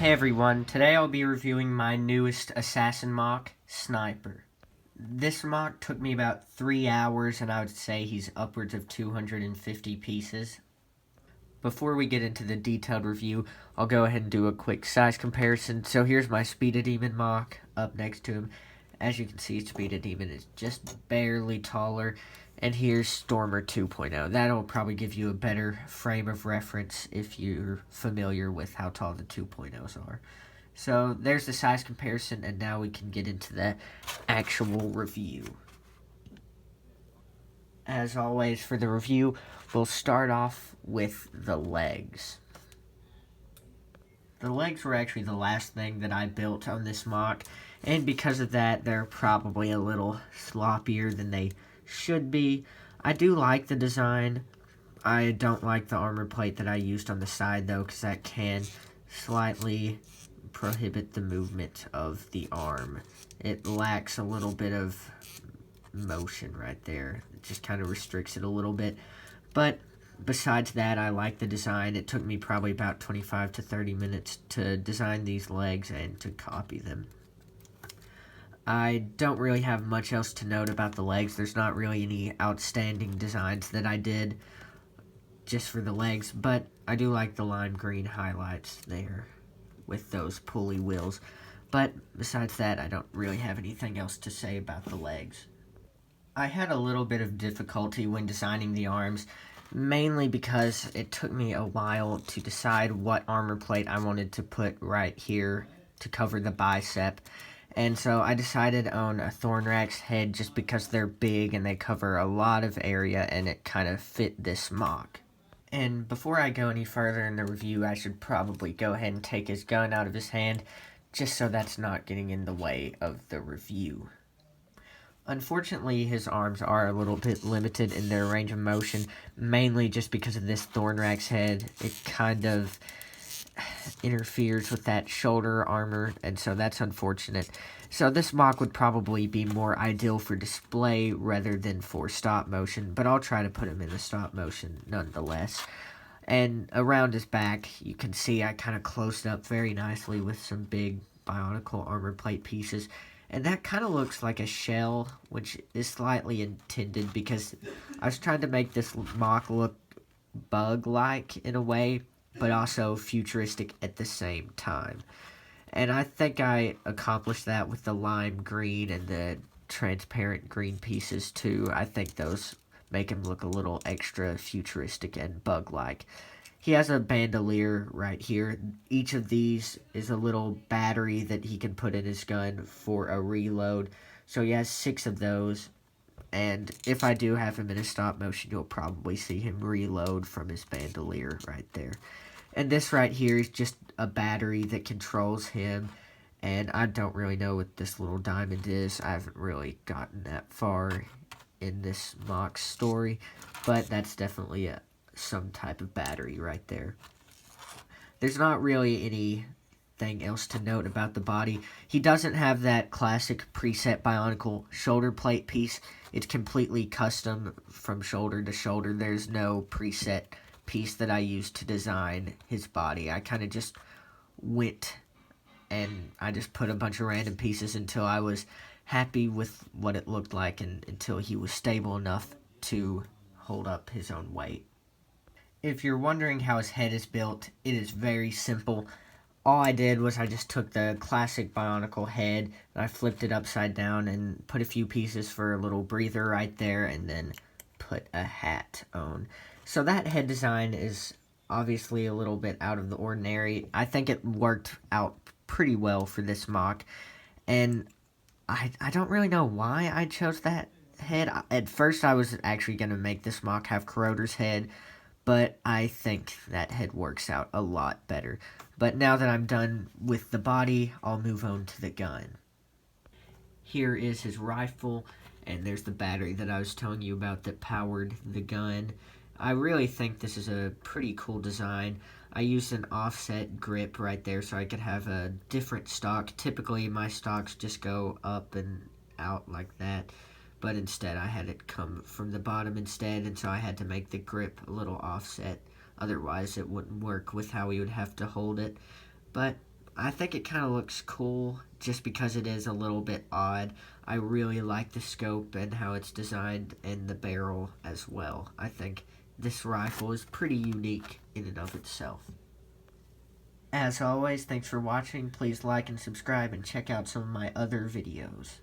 Hey everyone, today I'll be reviewing my newest assassin MOC, Sniper. This MOC took me about 3 hours and I would say he's upwards of 250 pieces. Before we get into the detailed review, I'll go ahead and do a quick size comparison. So here's my Speed of Demon MOC up next to him. As you can see, Speed of Demon is just barely taller. And here's Stormer 2.0. That'll probably give you a better frame of reference if you're familiar with how tall the 2.0s are. So there's the size comparison, and now we can get into the actual review. As always, for the review, we'll start off with the legs. The legs were actually the last thing that I built on this MOC, and because of that, they're probably a little sloppier than they should be. I do like the design. I don't like the armor plate that I used on the side, though, because that can slightly prohibit the movement of the arm. It lacks a little bit of motion right there. It just kind of restricts it a little bit. But besides that, I like the design. It took me probably about 25 to 30 minutes to design these legs and to copy them. I don't really have much else to note about the legs. There's not really any outstanding designs that I did just for the legs, but I do like the lime green highlights there with those pulley wheels. But besides that, I don't really have anything else to say about the legs. I had a little bit of difficulty when designing the arms, mainly because it took me a while to decide what armor plate I wanted to put right here to cover the bicep. And so I decided on a Thornrax head just because they're big and they cover a lot of area and it kind of fit this MOC. And before I go any further in the review, I should probably go ahead and take his gun out of his hand, just so that's not getting in the way of the review. Unfortunately, his arms are a little bit limited in their range of motion, mainly just because of this Thornrax head. It kind of interferes with that shoulder armor, and so that's unfortunate. So this MOC would probably be more ideal for display rather than for stop motion, but I'll try to put him in the stop motion nonetheless. And around his back, you can see I kind of closed up very nicely with some big Bionicle armor plate pieces. And that kind of looks like a shell, which is slightly intended because I was trying to make this MOC look bug-like in a way, but also futuristic at the same time. And I think I accomplished that with the lime green and the transparent green pieces too. I think those make him look a little extra futuristic and bug-like. He has a bandolier right here. Each of these is a little battery that he can put in his gun for a reload. So he has 6 of those. And if I do have him in a stop motion, you'll probably see him reload from his bandolier right there. And this right here is just a battery that controls him. And I don't really know what this little diamond is. I haven't really gotten that far in this MOC story. But that's definitely some type of battery right there. There's not really anything else to note about the body. He doesn't have that classic preset Bionicle shoulder plate piece. It's completely custom from shoulder to shoulder. There's no preset piece that I used to design his body. I kind of just went and I just put a bunch of random pieces until I was happy with what it looked like and until he was stable enough to hold up his own weight. If you're wondering how his head is built, it is very simple. All I did was I just took the classic Bionicle head and I flipped it upside down and put a few pieces for a little breather right there and then put a hat on. So that head design is obviously a little bit out of the ordinary. I think it worked out pretty well for this MOC. And I don't really know why I chose that head. At first I was actually going to make this MOC have Corroder's head, but I think that head works out a lot better. But now that I'm done with the body, I'll move on to the gun. Here is his rifle, and there's the battery that I was telling you about that powered the gun. I really think this is a pretty cool design. I used an offset grip right there so I could have a different stock. Typically, my stocks just go up and out like that, but instead I had it come from the bottom instead, and so I had to make the grip a little offset. Otherwise, it wouldn't work with how we would have to hold it. But I think it kind of looks cool just because it is a little bit odd. I really like the scope and how it's designed and the barrel as well. I think this rifle is pretty unique in and of itself. As always, thanks for watching. Please like and subscribe and check out some of my other videos.